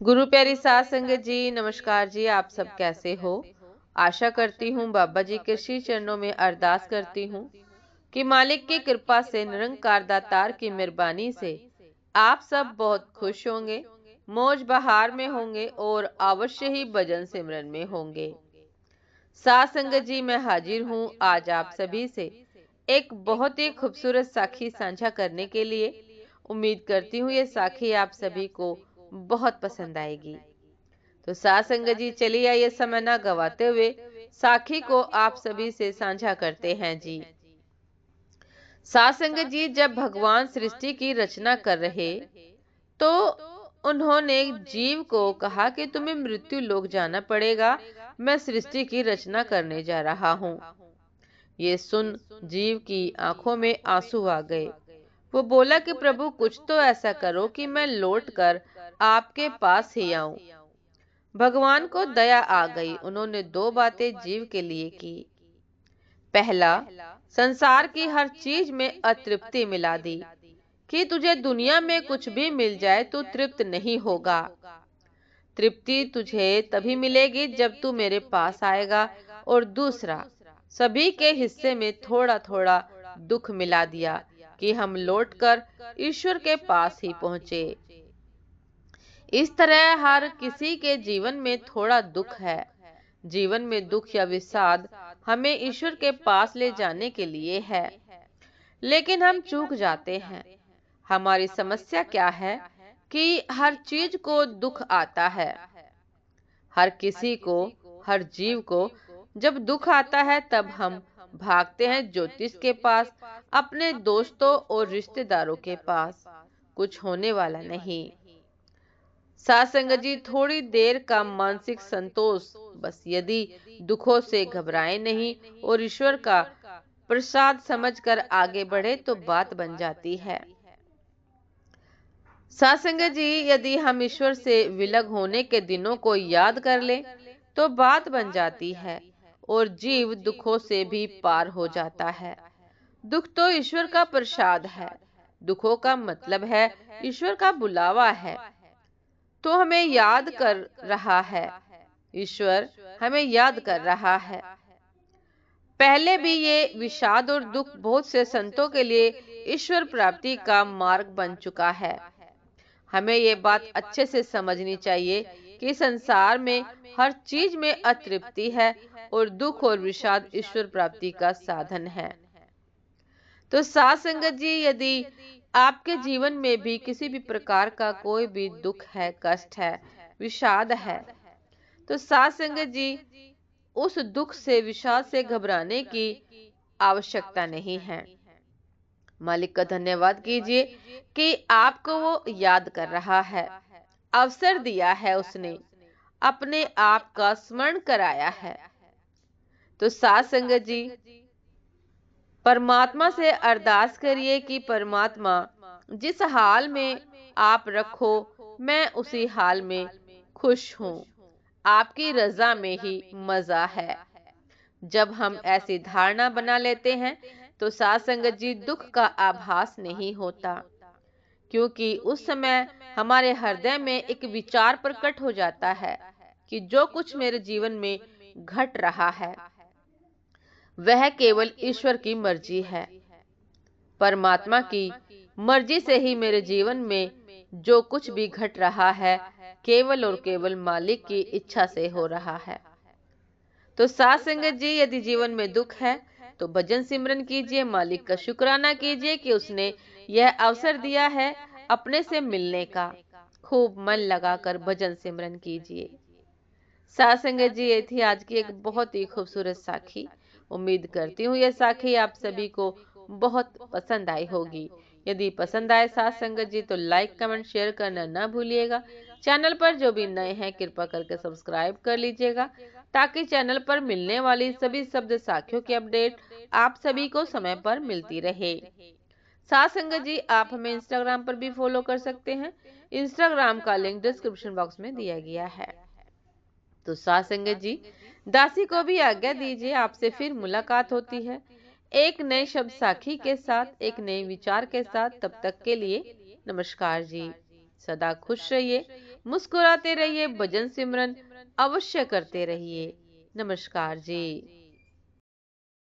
गुरु प्यारी साध संगत जी, नमस्कार जी। आप सब कैसे हो? आशा करती हूँ बाबा जी के श्री चरणों में अरदास करती हूँ कि मालिक की कृपा से, निरंकार दातार की मेहरबानी से आप सब बहुत खुश होंगे, मौज बहार में होंगे और अवश्य ही भजन सिमरन में होंगे। साध संगत जी, मैं हाजिर हूँ आज आप सभी से एक बहुत ही खूबसूरत साखी साझा करने के लिए। उम्मीद करती हूँ ये साखी आप सभी को बहुत पसंद आएगी। तो साथ संगत जी, चलिए आइए समय ना गवाते हुए साखी को आप सभी से साझा करते हैं जी। साथ संगत जी, जब भगवान सृष्टि की रचना कर रहे तो उन्होंने जीव को कहा कि तुम्हें मृत्यु लोक जाना पड़ेगा, मैं सृष्टि की रचना करने जा रहा हूँ। ये सुन जीव की आंखों में आंसू आ गए। वो बोला कि प्रभु, कुछ तो ऐसा करो कि मैं लौट कर आपके पास ही आऊं। भगवान को दया आ गई। उन्होंने दो बातें जीव के लिए की। पहला, संसार की हर चीज में अतृप्ति मिला दी कि तुझे दुनिया में कुछ भी मिल जाए तो तृप्त नहीं होगा। तृप्ति तुझे तभी मिलेगी जब तू मेरे पास आएगा। और दूसरा, सभी के हिस्से में थोड़ा थोड़ा दुख मिला दिया कि हम लौटकर ईश्वर के पास ही पहुंचे। इस तरह हर किसी के जीवन में थोड़ा दुख है। जीवन में दुख या विषाद हमें ईश्वर के पास ले जाने के लिए है, लेकिन हम चूक जाते हैं। हमारी समस्या क्या है कि हर चीज को दुख आता है। हर किसी को, हर जीव को जब दुख आता है तब हम भागते हैं ज्योतिष के पास, अपने दोस्तों और रिश्तेदारों के पास। कुछ होने वाला नहीं। साथ संगत जी, थोड़ी देर का मानसिक संतोष बस, यदि दुखों से घबराए नहीं और ईश्वर का प्रसाद समझकर आगे बढ़े तो बात बन जाती है। साथ संगत जी, यदि हम ईश्वर से विलग होने के दिनों को याद कर ले तो बात बन जाती है और जीव दुखों से भी पार हो जाता है। दुख तो ईश्वर का प्रसाद है। दुखों का मतलब है ईश्वर का बुलावा है। तो हमें याद कर रहा है, ईश्वर हमें याद कर रहा है। पहले भी ये विषाद और दुख बहुत से संतों के लिए ईश्वर प्राप्ति का मार्ग बन चुका है। हमें ये बात अच्छे से समझनी चाहिए कि संसार में हर चीज में अतृप्ति है और दुख और विषाद ईश्वर प्राप्ति का साधन है। तो साथ संगत जी, यदि आपके जीवन में भी किसी भी प्रकार का कोई भी दुख है, कष्ट है, विषाद है, तो साथ संगत जी, उस दुख से, विषाद से घबराने की आवश्यकता नहीं है। मालिक का धन्यवाद कीजिए कि आपको वो याद कर रहा है, अवसर दिया है उसने, अपने आप का स्मरण कराया है। तो साथ संगत जी, परमात्मा से अरदास करिए कि परमात्मा, जिस हाल में आप रखो मैं उसी हाल में खुश हूँ। आपकी रजा में ही मजा है। जब हम ऐसी धारणा बना लेते हैं तो साथ संगत जी, दुख का आभास नहीं होता, क्योंकि उस समय हमारे हृदय में एक विचार प्रकट हो जाता है कि जो कुछ मेरे जीवन में घट रहा है वह केवल ईश्वर की मर्जी है। परमात्मा की मर्जी से ही मेरे जीवन में जो कुछ भी घट रहा है केवल और केवल मालिक की इच्छा से हो रहा है। तो साथ संगत जी, यदि जीवन में दुख है तो भजन सिमरन कीजिए, मालिक का शुक्राना कीजिए कि उसने यह अवसर दिया है अपने से मिलने का। खूब मन लगाकर भजन सिमरन कीजिए। साथ संगत जी, ये थी आज की एक बहुत ही खूबसूरत साखी। उम्मीद करती हूँ ये साखी आप सभी को बहुत पसंद आई होगी। यदि पसंद आए साथ संगत जी तो लाइक, कमेंट, शेयर करना ना भूलिएगा। चैनल पर जो भी नए हैं कृपा करके सब्सक्राइब कर लीजिएगा, ताकि चैनल पर मिलने वाली सभी शब्द साखियों की अपडेट आप सभी को समय पर मिलती रहे। साथ संगत जी, आप हमें इंस्टाग्राम पर भी फॉलो कर सकते हैं। इंस्टाग्राम का लिंक डिस्क्रिप्शन बॉक्स में दिया गया है। तो साथ संगत जी, दासी को भी आज्ञा दीजिए। आपसे फिर मुलाकात होती है एक नए शब्द साखी के साथ, एक नए विचार के साथ। तब तक के लिए नमस्कार जी। सदा खुश रहिए, मुस्कुराते रहिए, भजन सिमरन अवश्य करते रहिए। नमस्कार जी।